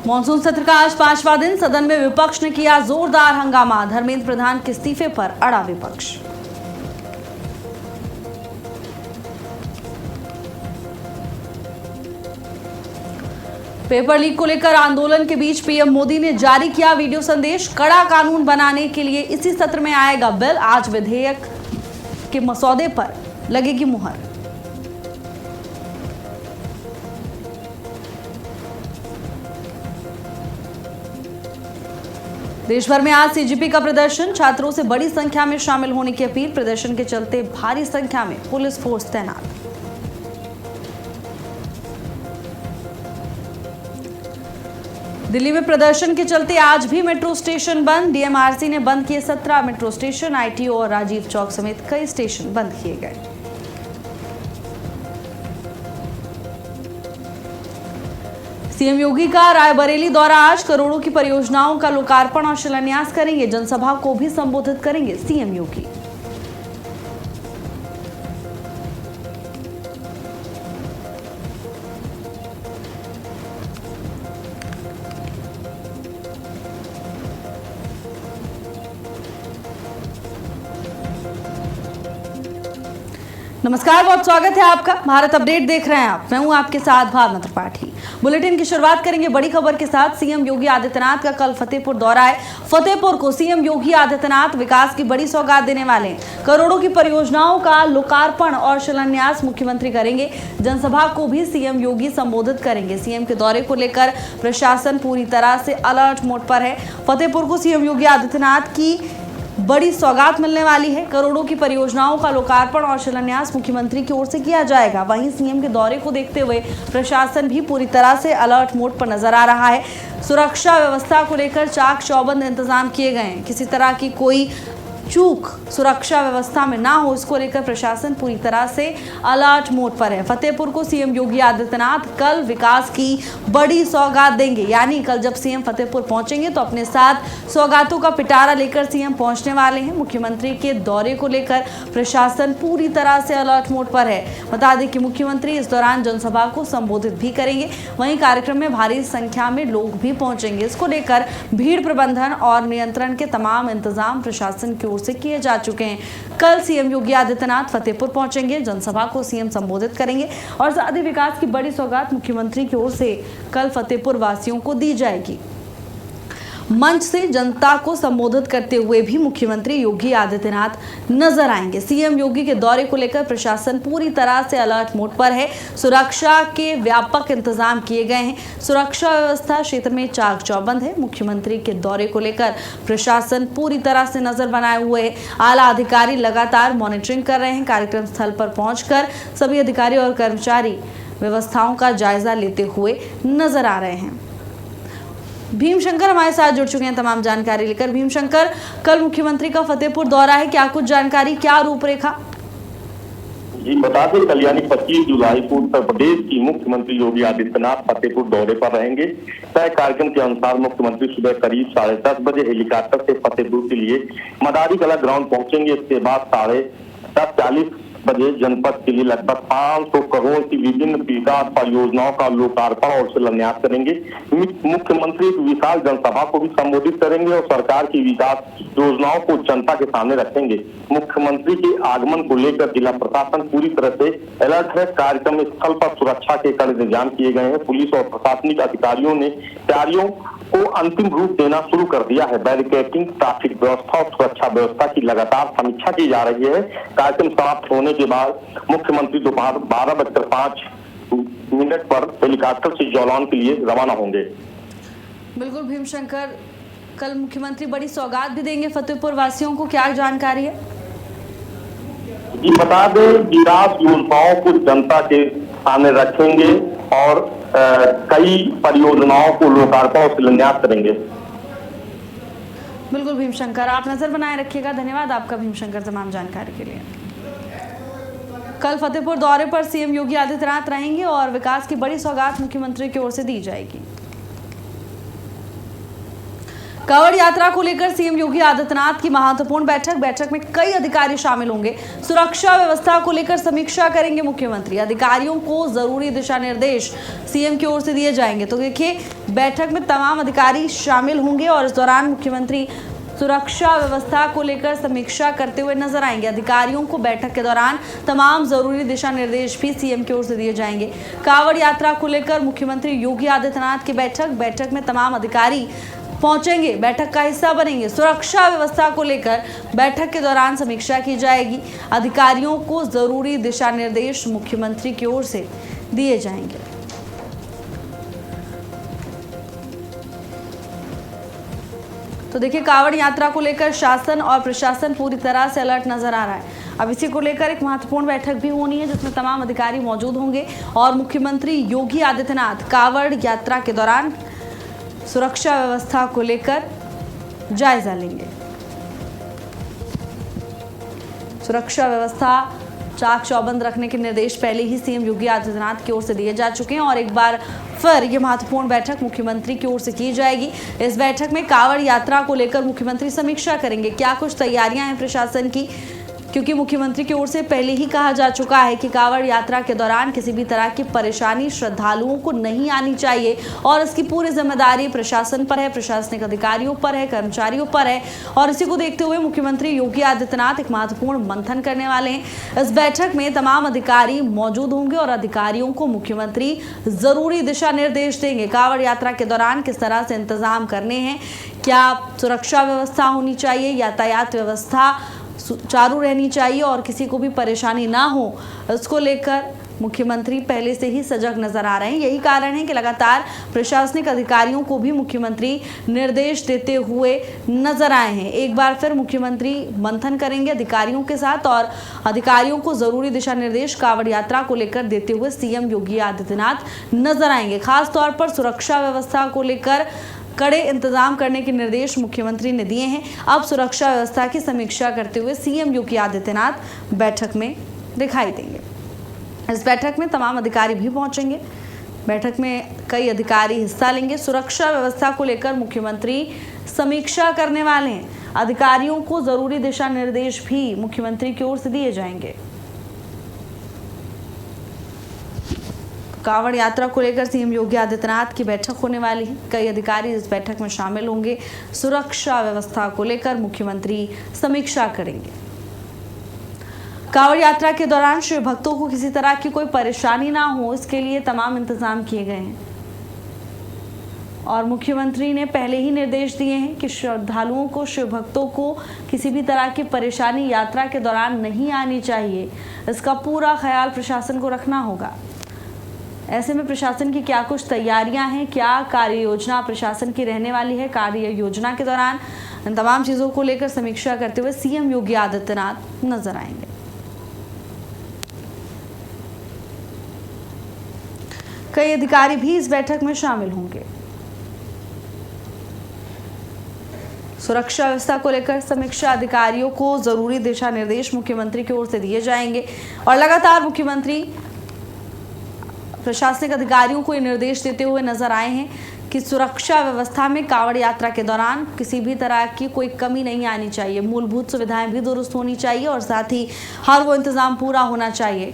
Monsoon सत्र का आज 5वां दिन। सदन में विपक्ष ने किया जोरदार हंगामा। धर्मेंद्र प्रधान के इस्तीफे पर अड़ा विपक्ष। पेपर लीक को लेकर आंदोलन के बीच पीएम मोदी ने जारी किया वीडियो संदेश। कड़ा कानून बनाने के लिए इसी सत्र में आएगा बिल। आज विधेयक के मसौदे पर लगेगी मुहर। देश भर में आज सीजीपी का प्रदर्शन। छात्रों से बड़ी संख्या में शामिल होने की अपील। प्रदर्शन के चलते भारी संख्या में पुलिस फोर्स तैनात। दिल्ली में प्रदर्शन के चलते आज भी मेट्रो स्टेशन बंद। डीएमआरसी ने बंद किए 17 मेट्रो स्टेशन। आईटीओ और राजीव चौक समेत कई स्टेशन बंद किए गए। सीएम योगी का रायबरेली दौरा। आज करोड़ों की परियोजनाओं का लोकार्पण और शिलान्यास करेंगे। जनसभा को भी संबोधित करेंगे सीएम योगी। नमस्कार, बहुत स्वागत है आपका। भारत अपडेट देख रहे हैं आप। मैं हूं आपके साथ भावना त्रिपाठी। बुलेटिन की शुरुआत करेंगे बड़ी खबर के साथ। सीएम योगी आदित्यनाथ का कल फतेहपुर दौरा है। फतेहपुर को सीएम योगी आदित्यनाथ विकास की बड़ी सौगात देने वाले हैं। करोड़ों की परियोजनाओं का लोकार्पण और शिलान्यास मुख्यमंत्री करेंगे। जनसभा को भी सीएम योगी संबोधित करेंगे। सीएम के दौरे को लेकर प्रशासन पूरी तरह से अलर्ट मोड पर है। फतेहपुर को सीएम योगी आदित्यनाथ की बड़ी सौगात मिलने वाली है। करोड़ों की परियोजनाओं का लोकार्पण और शिलान्यास मुख्यमंत्री की ओर से किया जाएगा। वहीं सीएम के दौरे को देखते हुए प्रशासन भी पूरी तरह से अलर्ट मोड पर नजर आ रहा है। सुरक्षा व्यवस्था को लेकर चाक चौबंद इंतजाम किए गए हैं। किसी तरह की कोई चूक सुरक्षा व्यवस्था में ना हो, इसको लेकर प्रशासन पूरी तरह से अलर्ट मोड पर है। फतेहपुर को सीएम योगी आदित्यनाथ कल विकास की बड़ी सौगात देंगे। यानी कल जब सीएम फतेहपुर पहुंचेंगे तो अपने साथ सौगातों का पिटारा लेकर सीएम पहुंचने वाले हैं। मुख्यमंत्री के दौरे को लेकर प्रशासन पूरी तरह से अलर्ट मोड पर है। बता दें कि मुख्यमंत्री इस दौरान जनसभा को संबोधित भी करेंगे। वहीं कार्यक्रम में भारी संख्या में लोग भी पहुंचेंगे। इसको लेकर भीड़ प्रबंधन और नियंत्रण के तमाम इंतजाम प्रशासन की ओर से किए जा चुके हैं। कल सीएम योगी आदित्यनाथ फतेहपुर पहुंचेंगे। जनसभा को सीएम संबोधित करेंगे और साथ ही विकास की बड़ी सौगात मुख्यमंत्री की ओर से कल फतेहपुर वासियों को दी जाएगी। मंच से जनता को संबोधित करते हुए भी मुख्यमंत्री योगी आदित्यनाथ नजर आएंगे। सीएम योगी के दौरे को लेकर प्रशासन पूरी तरह से अलर्ट मोड पर है। सुरक्षा के व्यापक इंतजाम किए गए हैं। सुरक्षा व्यवस्था क्षेत्र में चाक चौबंद है। मुख्यमंत्री के दौरे को लेकर प्रशासन पूरी तरह से नजर बनाए हुए है। आला अधिकारी लगातार मॉनिटरिंग कर रहे हैं। कार्यक्रम स्थल पर पहुंचकर सभी अधिकारी और कर्मचारी व्यवस्थाओं का जायजा लेते हुए नजर आ रहे हैं। भीमशंकर हमारे साथ जुड़ चुके हैं तमाम जानकारी लेकर। भीमशंकर, कल मुख्यमंत्री का फतेहपुर दौरा है, क्या कुछ जानकारी, क्या रूपरेखा? जी बता दें, कल यानी 25 जुलाई को उत्तर प्रदेश की मुख्यमंत्री योगी आदित्यनाथ फतेहपुर दौरे पर रहेंगे। तय कार्यक्रम के अनुसार मुख्यमंत्री सुबह करीब 10:30 बजे हेलीकॉप्टर से फतेहपुर के लिए मदारी कला ग्राउंड पहुंचेंगे। इसके बाद 10:40 बजे जनपद के लिए लगभग 500 करोड़ की विभिन्न विकास परियोजनाओं का लोकार्पण और शिलान्यास करेंगे। मुख्यमंत्री एक विशाल जनसभा को भी संबोधित करेंगे और सरकार की विकास योजनाओं को जनता के सामने रखेंगे। मुख्यमंत्री के आगमन को लेकर जिला प्रशासन पूरी तरह से अलर्ट है। कार्यक्रम स्थल पर सुरक्षा के कड़े इंतजाम किए गए हैं। पुलिस और प्रशासनिक अधिकारियों ने तैयारियों को अंतिम रूप देना शुरू कर दिया है। बैरिकेडिंग, ट्रैफिक व्यवस्था और सुरक्षा व्यवस्था की लगातार समीक्षा की जा रही है। कार्यक्रम समाप्त होने के बाद मुख्यमंत्री दोपहर 12:05 पर हेलीकॉप्टर से जालौन के लिए रवाना होंगे। बिल्कुल भीमशंकर, कल मुख्यमंत्री बड़ी सौगात भी देंगे फतेहपुर वासियों को, क्या जानकारी है? जी बता दें, विकास योजनाओं को जनता के सामने रखेंगे और कई परियोजनाओं को लोकार्पण और शिलान्यास करेंगे। बिल्कुल भीमशंकर, आप नजर बनाए रखिएगा। धन्यवाद आपका भीमशंकर तमाम जानकारी के लिए। कल फतेहपुर दौरे पर सीएम योगी आदित्यनाथ रहेंगे और विकास की बड़ी सौगात मुख्यमंत्री की ओर से दी जाएगी। कांवड़ यात्रा को लेकर सीएम योगी आदित्यनाथ की महत्वपूर्ण बैठक में कई अधिकारी शामिल होंगे। सुरक्षा व्यवस्था को लेकर समीक्षा करेंगे मुख्यमंत्री। अधिकारियों को जरूरी दिशा निर्देश सीएम की ओर से दिए जाएंगे। तो देखिए, बैठक में तमाम अधिकारी शामिल होंगे और इस दौरान मुख्यमंत्री सुरक्षा व्यवस्था को लेकर समीक्षा करते हुए नजर आएंगे। अधिकारियों को बैठक के दौरान तमाम जरूरी दिशा निर्देश भी सीएम की ओर से दिए जाएंगे। कांवड़ यात्रा को लेकर मुख्यमंत्री योगी आदित्यनाथ की बैठक में तमाम अधिकारी पहुंचेंगे, बैठक का हिस्सा बनेंगे। सुरक्षा व्यवस्था को लेकर बैठक के दौरान समीक्षा की जाएगी। अधिकारियों को जरूरी दिशा निर्देश मुख्यमंत्री की ओर से दिए जाएंगे। तो देखिए, कांवड़ यात्रा को लेकर शासन और प्रशासन पूरी तरह से अलर्ट नजर आ रहा है। अब इसी को लेकर एक महत्वपूर्ण बैठक भी होनी है जिसमें तमाम अधिकारी मौजूद होंगे और मुख्यमंत्री योगी आदित्यनाथ कांवड़ यात्रा के दौरान सुरक्षा व्यवस्था को लेकर जायजा लेंगे। सुरक्षा व्यवस्था चाक चौबंद रखने के निर्देश पहले ही सीएम योगी आदित्यनाथ की ओर से दिए जा चुके हैं और एक बार फिर ये महत्वपूर्ण बैठक मुख्यमंत्री की ओर से की जाएगी। इस बैठक में कांवड़ यात्रा को लेकर मुख्यमंत्री समीक्षा करेंगे। क्या कुछ तैयारियां हैं प्रशासन की, क्योंकि मुख्यमंत्री की ओर से पहले ही कहा जा चुका है कि कांवड़ यात्रा के दौरान किसी भी तरह की परेशानी श्रद्धालुओं को नहीं आनी चाहिए और इसकी पूरी जिम्मेदारी प्रशासन पर है, प्रशासनिक अधिकारियों पर है, कर्मचारियों पर है। और इसी को देखते हुए मुख्यमंत्री योगी आदित्यनाथ एक महत्वपूर्ण मंथन करने वाले हैं। इस बैठक में तमाम अधिकारी मौजूद होंगे और अधिकारियों को मुख्यमंत्री जरूरी दिशा निर्देश देंगे। कांवड़ यात्रा के दौरान किस तरह से इंतजाम करने हैं, क्या सुरक्षा व्यवस्था होनी चाहिए, यातायात व्यवस्था सुचारू रहनी चाहिए और किसी को भी परेशानी ना हो, इसको लेकर मुख्यमंत्री पहले से ही सजग नजर आ रहे हैं। यही कारण है कि लगातार प्रशासनिक अधिकारियों को भी मुख्यमंत्री निर्देश देते हुए नजर आए हैं। एक बार फिर मुख्यमंत्री मंथन करेंगे अधिकारियों के साथ और अधिकारियों को जरूरी दिशा निर्देश कांवड़ यात्रा को लेकर देते हुए सीएम योगी आदित्यनाथ नजर आएंगे। खास तौर पर सुरक्षा व्यवस्था को लेकर कड़े इंतजाम करने के निर्देश मुख्यमंत्री ने दिए हैं। अब सुरक्षा व्यवस्था की समीक्षा करते हुए सीएम योगी आदित्यनाथ बैठक में दिखाई देंगे। इस बैठक में तमाम अधिकारी भी पहुंचेंगे। बैठक में कई अधिकारी हिस्सा लेंगे। सुरक्षा व्यवस्था को लेकर मुख्यमंत्री समीक्षा करने वाले हैं। अधिकारियों को जरूरी दिशा निर्देश भी मुख्यमंत्री की ओर से दिए जाएंगे। कांवड़ यात्रा को लेकर सीएम योगी आदित्यनाथ की बैठक होने वाली है। कई अधिकारी इस बैठक में शामिल होंगे। सुरक्षा व्यवस्था को लेकर मुख्यमंत्री समीक्षा करेंगे। कांवड़ यात्रा के दौरान शिव भक्तों को किसी तरह की कोई परेशानी ना हो, इसके लिए तमाम इंतजाम किए गए हैं और मुख्यमंत्री ने पहले ही निर्देश दिए हैं कि श्रद्धालुओं को, शिव भक्तों को किसी भी तरह की परेशानी यात्रा के दौरान नहीं आनी चाहिए। इसका पूरा ख्याल प्रशासन को रखना होगा। ऐसे में प्रशासन की क्या कुछ तैयारियां हैं, क्या कार्य योजना प्रशासन की रहने वाली है, कार्य योजना के दौरान इन तमाम चीजों को लेकर समीक्षा करते हुए सीएम योगी आदित्यनाथ नजर आएंगे। कई अधिकारी भी इस बैठक में शामिल होंगे। सुरक्षा व्यवस्था को लेकर समीक्षा अधिकारियों को जरूरी दिशा निर्देश मुख्यमंत्री की ओर से दिए जाएंगे और लगातार मुख्यमंत्री प्रशासनिक अधिकारियों को ये निर्देश देते हुए नजर आए हैं कि सुरक्षा व्यवस्था में कांवड़ यात्रा के दौरान किसी भी तरह की कोई कमी नहीं आनी चाहिए। मूलभूत सुविधाएं भी दुरुस्त होनी चाहिए और साथ ही हर वो इंतजाम पूरा होना चाहिए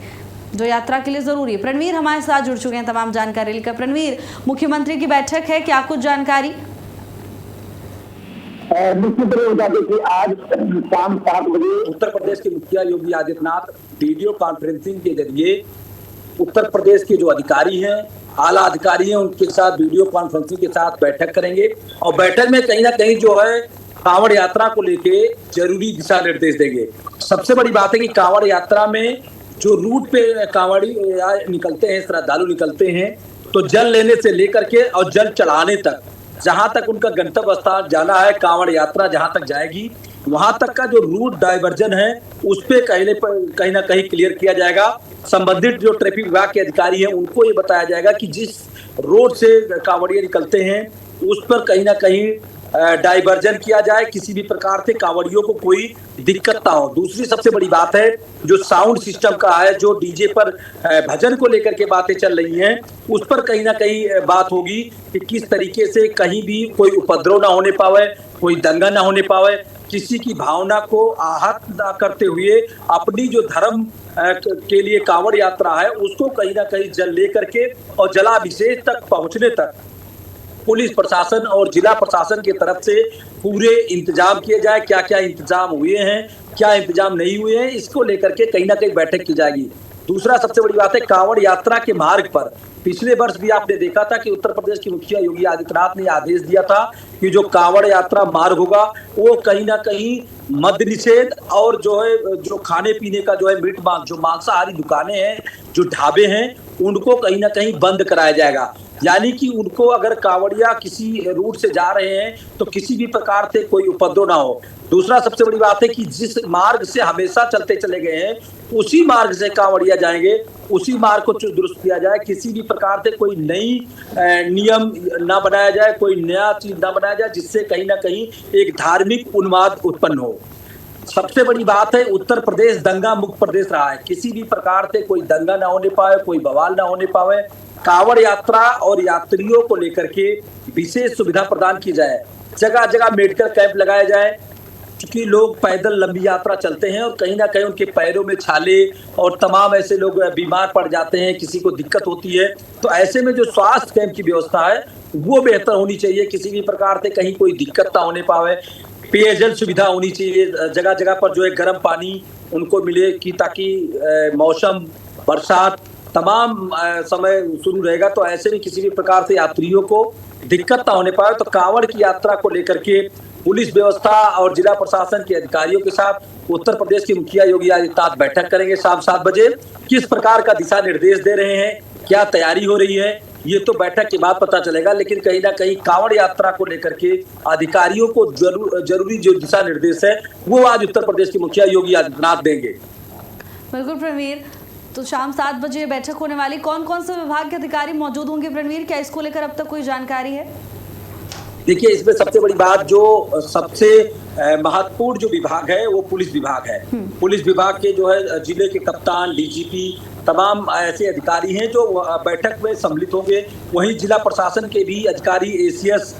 जो यात्रा के लिए जरूरी है। प्रणवीर हमारे साथ जुड़ चुके हैं तमाम जानकारी लेकर। प्रणवीर, मुख्यमंत्री की बैठक है, क्या कुछ जानकारी? निश्चित बता दें कि आज शाम 7 बजे उत्तर प्रदेश के मुखिया योगी आदित्यनाथ वीडियो कॉन्फ्रेंसिंग के जरिए उत्तर प्रदेश के जो अधिकारी हैं, आला अधिकारी हैं, उनके साथ वीडियो कॉन्फ्रेंसिंग के साथ बैठक करेंगे और बैठक में कहीं ना कहीं जो है कांवड़ यात्रा को लेके जरूरी दिशा निर्देश देंगे। सबसे बड़ी बात है कि कांवड़ यात्रा में जो रूट पे कांवड़ी निकलते हैं, श्रद्धालु निकलते हैं, तो जल लेने से लेकर के और जल चढ़ाने तक, जहां तक उनका गंतव्य स्थान जाना है, कांवड़ यात्रा जहां तक जाएगी वहां तक का जो रूट डाइवर्जन है उस पे कहीं ना कहीं क्लियर किया जाएगा। संबंधित जो ट्रैफिक विभाग के अधिकारी हैं उनको ये बताया जाएगा कि जिस रोड से कांवड़िया निकलते हैं उस पर कहीं ना कहीं डाइवर्जन किया जाए, किसी भी प्रकार से कांवड़ियों को कोई दिक्कत ना हो। दूसरी सबसे बड़ी बात है जो साउंड सिस्टम का है, जो डीजे पर भजन को लेकर के बातें चल रही हैं, उस पर कहीं ना कहीं बात होगी कि किस तरीके से कहीं भी कोई उपद्रव ना होने पावे, कोई दंगा ना होने पावे, किसी की भावना को आहत ना करते हुए अपनी जो धर्म के लिए कांवड़ यात्रा है उसको कहीं ना कहीं जल लेकर के और जलाभिषेक तक पहुंचने तक पुलिस प्रशासन और जिला प्रशासन की तरफ से पूरे इंतजाम किए जाए। क्या क्या इंतजाम हुए हैं, क्या इंतजाम नहीं हुए हैं, इसको लेकर के कहीं ना कहीं बैठक की जाएगी। दूसरा सबसे बड़ी बात है कांवड़ यात्रा के मार्ग पर पिछले वर्ष भी आपने देखा था कि उत्तर प्रदेश के मुखिया योगी आदित्यनाथ ने आदेश दिया था कि जो कांवड़ यात्रा मार्ग होगा वो कहीं ना कहीं मद्य निषेध और जो खाने पीने का जो है मीट मांस, जो मांसाहारी दुकानें हैं, जो ढाबे हैं, उनको कहीं ना कहीं बंद कराया जाएगा। यानी कि उनको अगर कांवड़िया किसी रूट से जा रहे हैं तो किसी भी प्रकार से कोई उपद्रव ना हो। दूसरा सबसे बड़ी बात है कि जिस मार्ग से हमेशा चलते चले गए हैं उसी मार्ग से कांवड़िया जाएंगे, उसी मार्ग को दुरुस्त किया जाए। किसी भी प्रकार से कोई नई नियम ना बनाया जाए, कोई नया चीज ना बनाया जाए जिससे कहीं ना कहीं एक धार्मिक उन्माद उत्पन्न हो। सबसे बड़ी बात है उत्तर प्रदेश दंगा मुक्त प्रदेश रहा है, किसी भी प्रकार से कोई दंगा ना होने पाए, कोई बवाल ना होने पाए। कांवड़ यात्रा और यात्रियों को लेकर के विशेष सुविधा प्रदान की जाए, जगह जगह मेडिकल कैंप लगाया जाए, क्योंकि लोग पैदल लंबी यात्रा चलते हैं और कहीं ना कहीं उनके पैरों में छाले और तमाम ऐसे लोग बीमार पड़ जाते हैं, किसी को दिक्कत होती है। तो ऐसे में जो स्वास्थ्य कैंप की व्यवस्था है वो बेहतर होनी चाहिए, किसी भी प्रकार से कहीं कोई दिक्कत ना होने पावे। पेयजल सुविधा होनी चाहिए, जगह जगह पर जो है गर्म पानी उनको मिले कि ताकि मौसम बरसात तमाम समय शुरू रहेगा तो ऐसे में किसी भी प्रकार से यात्रियों को दिक्कत ना होने पाए। तो कांवड़ की यात्रा को लेकर के पुलिस व्यवस्था और जिला प्रशासन के अधिकारियों के साथ उत्तर प्रदेश के मुखिया योगी आदित्यनाथ बैठक करेंगे शाम 7 बजे। किस प्रकार का दिशा निर्देश दे रहे हैं, क्या तैयारी हो रही है, ये तो बैठक के बाद पता चलेगा। लेकिन कहीं ना कहीं कांवड़ यात्रा को लेकर के अधिकारियों को जरूरी जो दिशा निर्देश है वो आज उत्तर प्रदेश के मुखिया योगी आदित्यनाथ देंगे। बिल्कुल प्रणवीर, तो शाम 7 बजे बैठक होने वाली, कौन कौन से विभाग के अधिकारी मौजूद होंगे प्रणवीर, क्या इसको लेकर अब तक कोई जानकारी है? देखिए इसमें सबसे बड़ी बात जो सबसे महत्वपूर्ण जो विभाग है वो पुलिस विभाग है। पुलिस विभाग के जो है जिले के कप्तान, डीजीपी, तमाम ऐसे अधिकारी हैं जो बैठक में सम्मिलित होंगे। वहीं जिला प्रशासन के भी अधिकारी एसीएस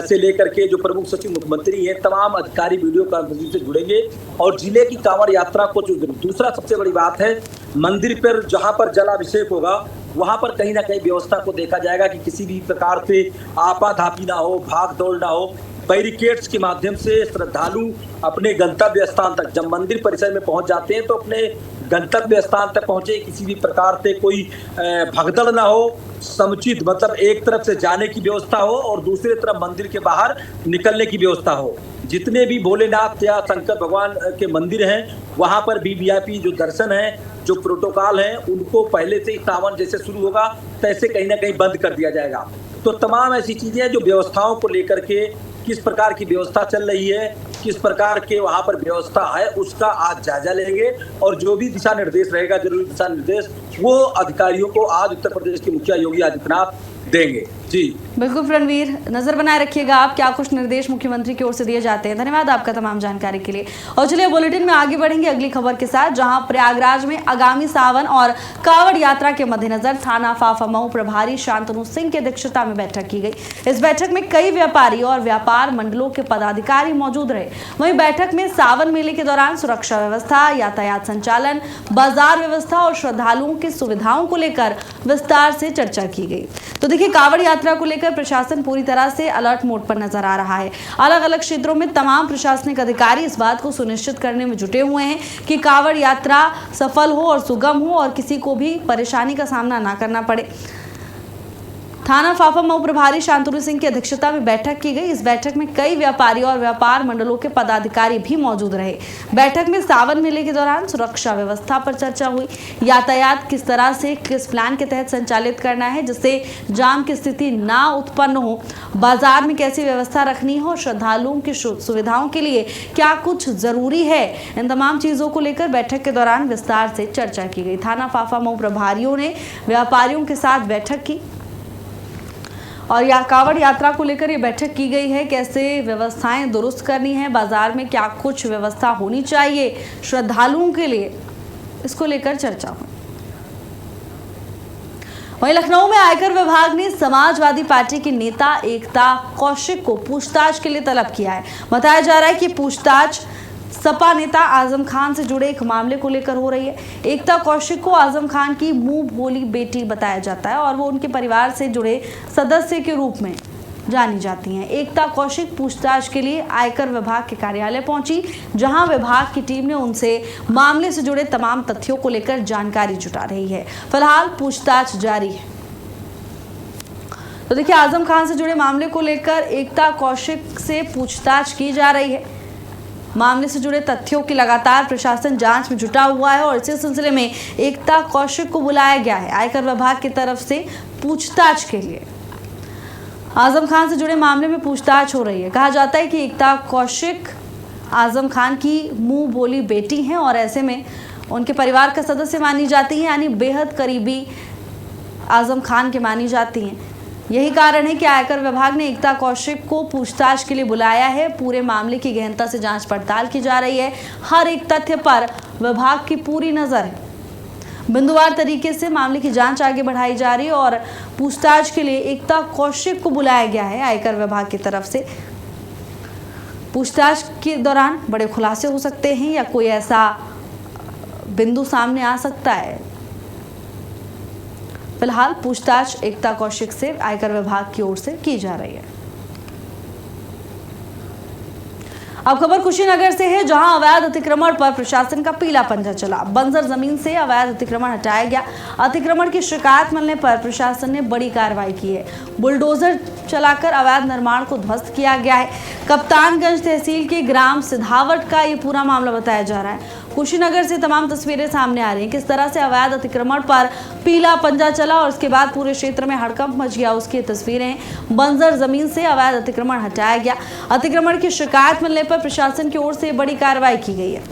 से लेकर के जो प्रमुख सचिव मुख्यमंत्री हैं तमाम अधिकारी वीडियो कॉन्फ्रेंसिंग से जुड़ेंगे और जिले की कांवड़ यात्रा को जो दूसरा सबसे बड़ी बात है मंदिर पर जहां पर जलाभिषेक होगा वहां पर कहीं ना कहीं व्यवस्था को देखा जाएगा कि किसी भी प्रकार से आपाधापी ना हो, भाग दौड़ ना हो। बैरिकेड्स के माध्यम से श्रद्धालु अपने गंतव्य स्थान तक, जब मंदिर परिसर में पहुंच जाते हैं तो अपने गंतव्य स्थान तक पहुंचे, किसी भी प्रकार से कोई भगदड़ ना हो, समुचित मतलब एक तरफ से जाने की व्यवस्था हो और दूसरी तरफ मंदिर के बाहर निकलने की व्यवस्था हो। जितने भी भोलेनाथ या शंकर भगवान के मंदिर हैं वहां पर भी वीआईपी जो दर्शन है, जो प्रोटोकॉल हैं, उनको पहले से ही सावन जैसे शुरू होगा तैसे कहीं ना कहीं बंद कर दिया जाएगा। तो तमाम ऐसी चीजें हैं जो व्यवस्थाओं को लेकर के किस प्रकार की व्यवस्था चल रही है, किस प्रकार के वहां पर व्यवस्था है, उसका आज जायजा लेंगे और जो भी दिशा निर्देश रहेगा, जरूरी दिशा निर्देश, वो अधिकारियों को आज उत्तर प्रदेश के मुखिया योगी आदित्यनाथ देंगे। जी बिल्कुल प्रणवीर, नजर बनाए रखिएगा आप क्या कुछ निर्देश मुख्यमंत्री की ओर से दिए जाते हैं। धन्यवाद आपका तमाम जानकारी के लिए। और चलिए बुलेटिन में आगे बढ़ेंगे अगली खबर के साथ, जहां प्रयागराज में आगामी सावन और कांवड़ यात्रा के मद्देनजर थाना फाफा मऊ प्रभारी शांतनु सिंह की अध्यक्षता में बैठक की गई। इस बैठक में कई व्यापारी और व्यापार मंडलों के पदाधिकारी मौजूद रहे। वहीं बैठक में सावन मेले के दौरान सुरक्षा व्यवस्था, यातायात संचालन, बाजार व्यवस्था और श्रद्धालुओं की सुविधाओं को लेकर विस्तार से चर्चा की गई। तो देखिए कांवड़ यात्रा को लेकर प्रशासन पूरी तरह से अलर्ट मोड पर नजर आ रहा है। अलग अलग क्षेत्रों में तमाम प्रशासनिक अधिकारी इस बात को सुनिश्चित करने में जुटे हुए हैं कि कांवड़ यात्रा सफल हो और सुगम हो और किसी को भी परेशानी का सामना ना करना पड़े। थाना फाफा मऊ प्रभारी शांतनु सिंह की अध्यक्षता में बैठक की गई। इस बैठक में कई व्यापारी और व्यापार मंडलों के पदाधिकारी भी मौजूद रहे। बैठक में सावन मेले के दौरान सुरक्षा व्यवस्था पर चर्चा हुई, यातायात किस तरह से किस प्लान के तहत संचालित करना है जिससे जाम की स्थिति ना उत्पन्न हो, बाजार में कैसी व्यवस्था रखनी हो, श्रद्धालुओं की सुविधाओं के लिए क्या कुछ जरूरी है, इन तमाम चीजों को लेकर बैठक के दौरान विस्तार से चर्चा की गई। थाना फाफा मऊ प्रभारियों ने व्यापारियों के साथ बैठक की और या कांवड़ यात्रा को लेकर ये बैठक की गई है। कैसे व्यवस्थाएं दुरुस्त करनी है, बाजार में क्या कुछ व्यवस्था होनी चाहिए श्रद्धालुओं के लिए, इसको लेकर चर्चा हुई। वहीं लखनऊ में आयकर विभाग ने समाजवादी पार्टी के नेता एकता कौशिक को पूछताछ के लिए तलब किया है। बताया जा रहा है कि पूछताछ सपा नेता आजम खान से जुड़े एक मामले को लेकर हो रही है। एकता कौशिक को आजम खान की मुंह बोली बेटी बताया जाता है और वो उनके परिवार से जुड़े सदस्य के रूप में जानी जाती हैं। एकता कौशिक पूछताछ के लिए आयकर विभाग के कार्यालय पहुंची, जहां विभाग की टीम ने उनसे मामले से जुड़े तमाम तथ्यों को लेकर जानकारी जुटा रही है। फिलहाल पूछताछ जारी है। तो देखिए, आजम खान से जुड़े मामले को लेकर एकता कौशिक से पूछताछ की जा रही है। मामले से जुड़े तथ्यों की लगातार प्रशासन जांच में जुटा हुआ है और इसी सिलसिले में एकता कौशिक को बुलाया गया है आयकर विभाग की तरफ से पूछताछ के लिए। आजम खान से जुड़े मामले में पूछताछ हो रही है। कहा जाता है कि एकता कौशिक आजम खान की मुंह बोली बेटी हैं और ऐसे में उनके परिवार का सदस्य मानी जाती हैं, यानी बेहद करीबी आजम खान के मानी जाती हैं। यही कारण है कि आयकर विभाग ने एकता कौशिक को पूछताछ के लिए बुलाया है। पूरे मामले की गहनता से जांच पड़ताल की जा रही है। हर एक तथ्य पर विभाग की पूरी नजर है। बिंदुवार तरीके से मामले की जांच आगे बढ़ाई जा रही है और पूछताछ के लिए एकता कौशिक को बुलाया गया है आयकर विभाग की तरफ से। पूछताछ के दौरान बड़े खुलासे हो सकते हैं या कोई ऐसा बिंदु सामने आ सकता है। फिलहाल पूछताछ एकता कौशिक से आयकर विभाग की ओर से की जा रही है। अब खबर कुशीनगर से है, जहां अवैध अतिक्रमण पर प्रशासन का पीला पंजा चला। बंजर जमीन से अवैध अतिक्रमण हटाया गया। अतिक्रमण की शिकायत मिलने पर प्रशासन ने बड़ी कार्रवाई की है। बुलडोजर चलाकर अवैध निर्माण को ध्वस्त किया गया है। कप्तानगंज तहसील के ग्राम सिधावट का ये पूरा मामला बताया जा रहा है। कुशीनगर से तमाम तस्वीरें सामने आ रही हैं, किस तरह से अवैध अतिक्रमण पर पीला पंजा चला और उसके बाद पूरे क्षेत्र में हड़कंप मच गया, उसकी तस्वीरें। बंजर जमीन से अवैध अतिक्रमण हटाया गया। अतिक्रमण की शिकायत मिलने पर प्रशासन की ओर से बड़ी कार्रवाई की गई है।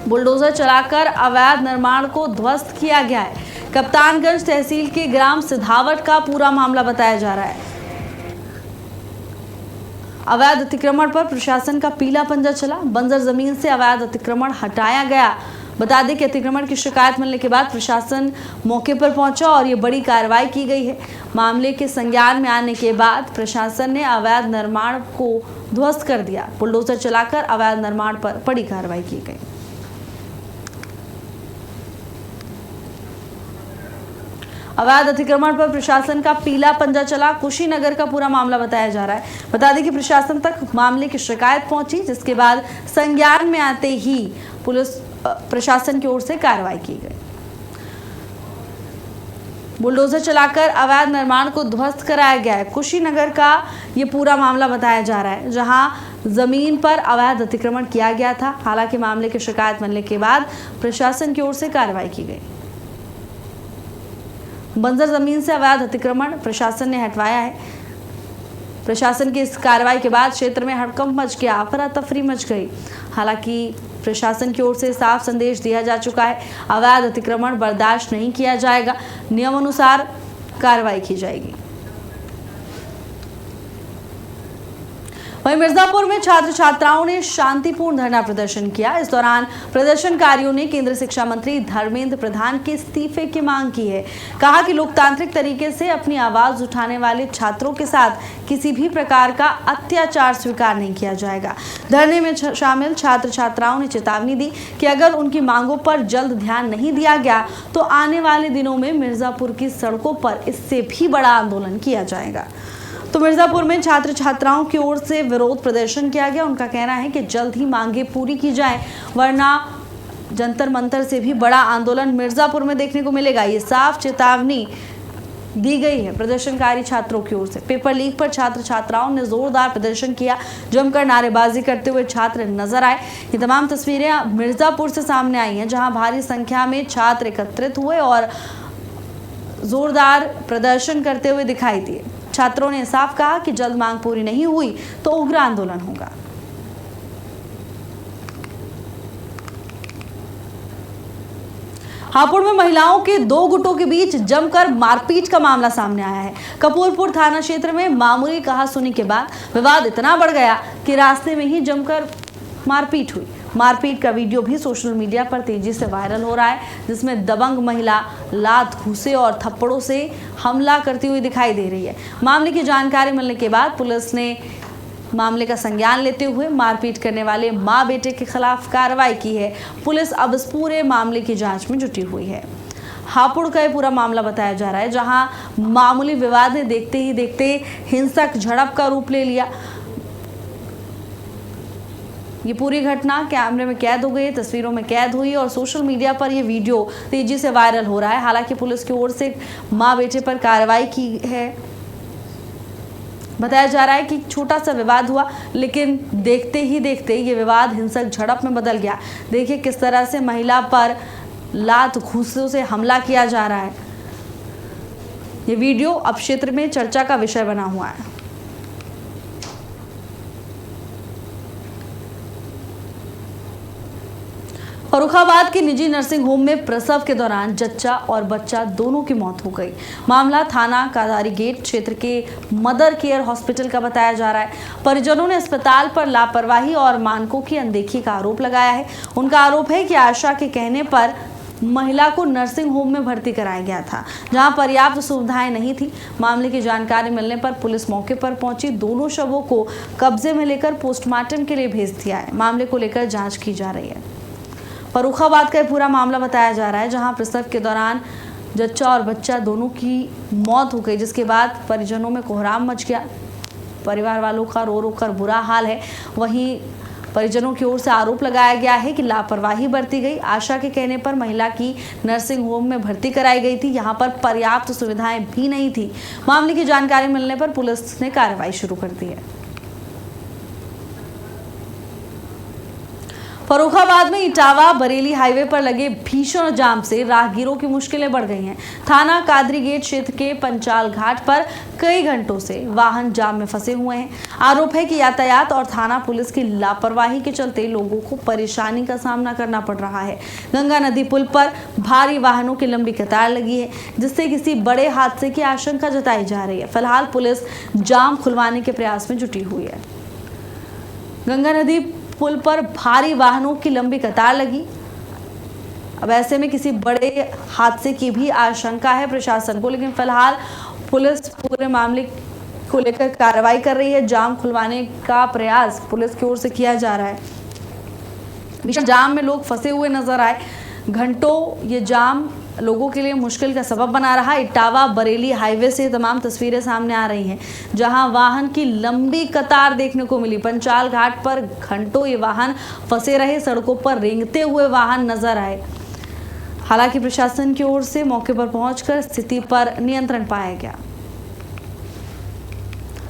बुलडोजर चलाकर अवैध निर्माण को ध्वस्त किया गया है। कप्तानगंज तहसील के ग्राम सिधावट का पूरा मामला बताया जा रहा है। अवैध अतिक्रमण पर प्रशासन का पीला पंजा चला। बंजर जमीन से अवैध अतिक्रमण हटाया गया। बता दें कि अतिक्रमण की शिकायत मिलने के बाद प्रशासन मौके पर पहुंचा और ये बड़ी कार्रवाई की गई है। मामले के संज्ञान में आने के बाद प्रशासन ने अवैध निर्माण को ध्वस्त कर दिया। बुलडोजर चलाकर अवैध निर्माण पर बड़ी कार्रवाई की गई। अवैध अतिक्रमण पर प्रशासन का पीला पंजा चला। कुशीनगर का पूरा मामला बताया जा रहा है। बता दें कि प्रशासन तक मामले की शिकायत पहुंची, जिसके बाद संज्ञान में आते ही पुलिस प्रशासन की ओर से कार्रवाई की गई। बुलडोजर चलाकर अवैध निर्माण को ध्वस्त कराया गया है। कुशीनगर का ये पूरा मामला बताया जा रहा है, जहां जमीन पर अवैध अतिक्रमण किया गया था। हालांकि मामले की शिकायत मिलने के बाद प्रशासन की ओर से कार्रवाई की गई। बंजर जमीन से अवैध अतिक्रमण प्रशासन ने हटवाया है। प्रशासन की इस कार्रवाई के बाद क्षेत्र में हड़कंप मच गया, अफरा तफरी मच गई। हालांकि प्रशासन की ओर से साफ संदेश दिया जा चुका है, अवैध अतिक्रमण बर्दाश्त नहीं किया जाएगा, नियमानुसार कार्रवाई की जाएगी। वहीं मिर्जापुर में छात्र छात्राओं ने शांतिपूर्ण धरना प्रदर्शन किया। इस दौरान प्रदर्शनकारियों ने केंद्रीय शिक्षा मंत्री धर्मेंद्र प्रधान के इस्तीफे की मांग की है। कहा कि लोकतांत्रिक तरीके से अपनी आवाज उठाने वाले छात्रों के साथ किसी भी प्रकार का अत्याचार स्वीकार नहीं किया जाएगा। धरने में शामिल छात्र छात्राओं ने चेतावनी दी कि अगर उनकी मांगों पर जल्द ध्यान नहीं दिया गया तो आने वाले दिनों में मिर्जापुर की सड़कों पर इससे भी बड़ा आंदोलन किया जाएगा। तो मिर्जापुर में छात्र छात्राओं की ओर से विरोध प्रदर्शन किया गया। उनका कहना है कि जल्द ही मांगे पूरी की जाए, वरना जंतर मंतर से भी बड़ा आंदोलन मिर्जापुर में देखने को मिलेगा। ये साफ चेतावनी दी गई है प्रदर्शनकारी छात्रों की ओर से। पेपर लीक पर छात्र छात्राओं ने जोरदार प्रदर्शन किया, जमकर नारेबाजी करते हुए छात्र नजर आए। ये तमाम तस्वीरें मिर्जापुर से सामने आई हैं, जहां भारी संख्या में छात्र एकत्रित हुए और जोरदार प्रदर्शन करते हुए दिखाई दिए। छात्रों ने साफ कहा कि जल्द मांग पूरी नहीं हुई तो उग्र आंदोलन होगा। हापुड़ में महिलाओं के दो गुटों के बीच जमकर मारपीट का मामला सामने आया है। कपूरपुर थाना क्षेत्र में मामूली कहासुनी के बाद विवाद इतना बढ़ गया कि रास्ते में ही जमकर मारपीट हुई। मारपीट का वीडियो भी सोशल मीडिया पर तेजी से वायरल हो रहा है, जिसमें दबंग महिला लात, घूंसे और थप्पड़ों से हमला करती हुई दिखाई दे रही है। मामले की जानकारी मिलने के बाद पुलिस ने मामले का संज्ञान लेते हुए मारपीट करने वाले मां बेटे के खिलाफ कार्रवाई की है। पुलिस अब इस पूरे मामले की जांच में जुटी हुई है। हापुड़ का ये पूरा मामला बताया जा रहा है, जहां मामूली विवाद ने देखते ही देखते हिंसक झड़प का रूप ले लिया। ये पूरी घटना कैमरे में कैद हो गई, तस्वीरों में कैद हुई और सोशल मीडिया पर ये वीडियो तेजी से वायरल हो रहा है। हालांकि पुलिस की ओर से मां बेटे पर कार्रवाई की है। बताया जा रहा है कि छोटा सा विवाद हुआ, लेकिन देखते ही देखते ये विवाद हिंसक झड़प में बदल गया। देखिए किस तरह से महिला पर लात, घूंसों से हमला किया जा रहा है। ये वीडियो अब क्षेत्र में चर्चा का विषय बना हुआ है। फर्रुखाबाद के निजी नर्सिंग होम में प्रसव के दौरान जच्चा और बच्चा दोनों की मौत हो गई। मामला थाना कादारी गेट क्षेत्र के मदर केयर हॉस्पिटल का बताया जा रहा है। परिजनों ने अस्पताल पर लापरवाही और मानकों की अनदेखी का आरोप लगाया है। उनका आरोप है कि आशा के कहने पर महिला को नर्सिंग होम में भर्ती कराया गया था, जहां पर्याप्त सुविधाएं नहीं थी। मामले की जानकारी मिलने पर पुलिस मौके पर पहुंची, दोनों शवों को कब्जे में लेकर पोस्टमार्टम के लिए भेज दिया है। मामले को लेकर जांच की जा रही है। फर्रुखाबाद का पूरा मामला बताया जा रहा है, जहां प्रसव के दौरान जच्चा और बच्चा दोनों की मौत हो गई, जिसके बाद परिजनों में कोहराम मच गया। परिवार वालों का रो रो कर बुरा हाल है। वहीं परिजनों की ओर से आरोप लगाया गया है कि लापरवाही बरती गई। आशा के कहने पर महिला की नर्सिंग होम में भर्ती कराई गई थी, यहाँ पर पर्याप्त सुविधाएं भी नहीं थी। मामले की जानकारी मिलने पर पुलिस ने कार्रवाई शुरू कर दी है। फर्रुखाबाद में इटावा बरेली हाईवे पर लगे भीषण जाम से राहगीरों की मुश्किलें बढ़ गई हैं। थाना कादरी गेट क्षेत्र के पंचाल घाट पर कई घंटों से वाहन जाम में फंसे हुए हैं। आरोप है कि यातायात और थाना पुलिस की लापरवाही के चलते लोगों को परेशानी का सामना करना पड़ रहा है। गंगा नदी पुल पर भारी वाहनों की लंबी कतार लगी है, जिससे किसी बड़े हादसे की आशंका जताई जा रही है। फिलहाल पुलिस जाम खुलवाने के प्रयास में जुटी हुई है। गंगा नदी पुल पर भारी वाहनों की लंबी कतार लगी। अब ऐसे में किसी बड़े हादसे की भी आशंका है प्रशासन को, लेकिन फिलहाल पुलिस पूरे मामले को लेकर कार्रवाई कर रही है। जाम खुलवाने का प्रयास पुलिस की ओर से किया जा रहा है। भीषण जाम में लोग फंसे हुए नजर आए। घंटों ये जाम लोगों के लिए मुश्किल का सबब बना रहा। इटावा बरेली हाईवे से तमाम तस्वीरें सामने आ रही हैं, जहां वाहन की लंबी कतार देखने को मिली। पंचाल घाट पर घंटों ये वाहन फंसे रहे, सड़कों पर रेंगते हुए वाहन नजर आए। हालांकि प्रशासन की ओर से मौके पर पहुंचकर स्थिति पर नियंत्रण पाया गया।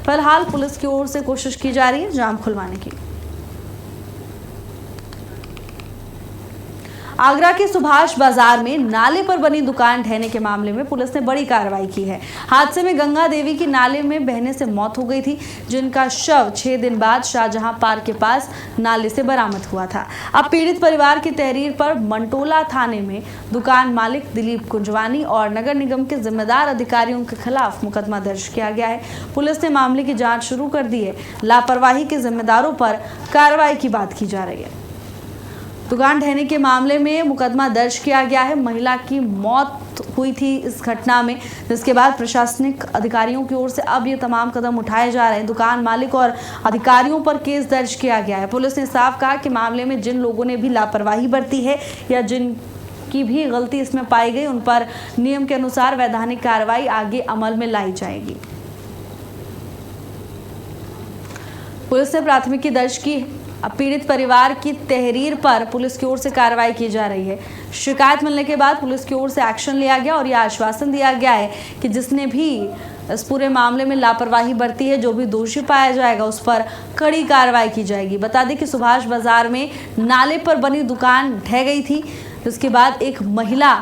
फिलहाल पुलिस की ओर से कोशिश की जा रही है जाम खुलवाने की। आगरा के सुभाष बाजार में नाले पर बनी दुकान ढहने के मामले में पुलिस ने बड़ी कार्रवाई की है। हादसे में गंगा देवी की नाले में बहने से मौत हो गई थी, जिनका शव 6 दिन बाद शाहजहां पार्क के पास नाले से बरामद हुआ था। अब पीड़ित परिवार की तहरीर पर मंटोला थाने में दुकान मालिक दिलीप कुंजवानी और नगर निगम के जिम्मेदार अधिकारियों के खिलाफ मुकदमा दर्ज किया गया है। पुलिस ने मामले की जाँच शुरू कर दी है। लापरवाही के जिम्मेदारों पर कार्रवाई की बात की जा रही है। दुकान ढहने के मामले में मुकदमा दर्ज किया गया है। महिला की मौत हुई थी इस घटना में, जिसके बाद प्रशासनिक अधिकारियों की ओर से अब ये तमाम कदम उठाए जा रहे हैं। दुकान मालिक और अधिकारियों पर केस दर्ज किया गया है। पुलिस ने साफ कहा कि मामले में जिन लोगों ने भी लापरवाही बरती है या जिनकी भी गलती इसमें पाई गई, उन पर नियम के अनुसार वैधानिक कार्रवाई आगे अमल में लाई जाएगी। पुलिस ने प्राथमिकी दर्ज की। अब पीड़ित परिवार की तहरीर पर पुलिस की ओर से कार्रवाई की जा रही है। शिकायत मिलने के बाद पुलिस की ओर से एक्शन लिया गया और यह आश्वासन दिया गया है कि जिसने भी इस पूरे मामले में लापरवाही बरती है, जो भी दोषी पाया जाएगा उस पर कड़ी कार्रवाई की जाएगी। बता दें कि सुभाष बाजार में नाले पर बनी दुकान ढह गई थी, जिसके बाद एक महिला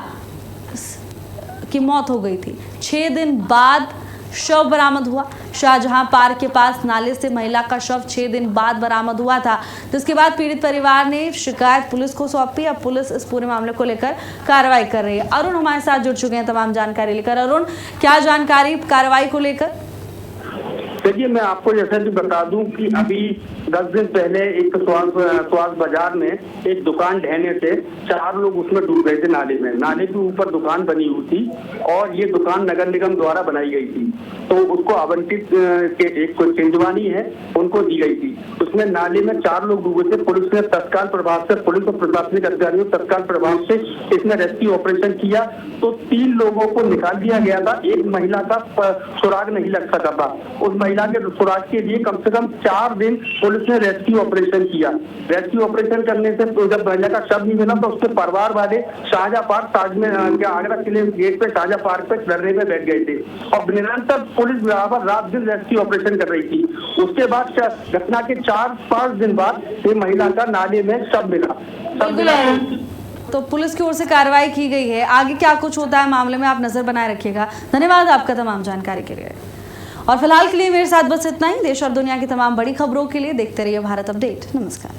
की मौत हो गई थी। 6 दिन बाद शव बरामद हुआ। शाहजहां पार्क के पास नाले से महिला का शव 6 दिन बाद बरामद हुआ था, जिसके बाद पीड़ित परिवार ने शिकायत पुलिस को सौंपी। अब पुलिस इस पूरे मामले को लेकर कार्रवाई कर रही है। अरुण हमारे साथ जुड़ चुके हैं तमाम जानकारी लेकर। अरुण, क्या जानकारी कार्रवाई को लेकर? देखिए, मैं आपको जैसे कि बता दूं कि अभी 10 दिन पहले एक स्वास्थ्य बाजार में एक दुकान ढहने से 4 लोग उसमें डूब गए थे नाले में। नाले के ऊपर दुकान बनी हुई थी और ये दुकान नगर निगम द्वारा बनाई गई थी, तो उसको आवंटित एक कोई चिंजवानी है उनको दी गई थी। उसमें नाले में 4 लोग डूबे थे। पुलिस ने तत्काल प्रभाव से, पुलिस और प्रशासनिक अधिकारियों तत्काल प्रभाव से इसमें रेस्क्यू ऑपरेशन किया तो 3 लोगों को निकाल दिया गया था। एक महिला का सुराग नहीं लग सका था। उस महिला के सुराग के लिए कम से कम 4 दिन पुलिस ने रेस्क्यू ऑपरेशन किया। रेस्क्यू ऑपरेशन करने से जब महिला का शव नहीं मिला तो उसके परिवार वाले शाहजहां पार्क आगरा किले गेट पे शाहजहां पार्क पे धरने में बैठ गए थे और निरंतर पुलिस बराबर रात दिन रेस्क्यू ऑपरेशन कर रही थी। उसके बाद घटना के 4-5 दिन बाद ये महिला का नाले में शव मिला। तो पुलिस की ओर से कार्रवाई की गई है। आगे क्या कुछ होता है मामले में आप नजर बनाए रखिएगा। धन्यवाद आपका तमाम जानकारी के लिए। और फिलहाल के लिए मेरे साथ बस इतना ही। देश और दुनिया की तमाम बड़ी खबरों के लिए देखते रहिए भारत अपडेट। नमस्कार।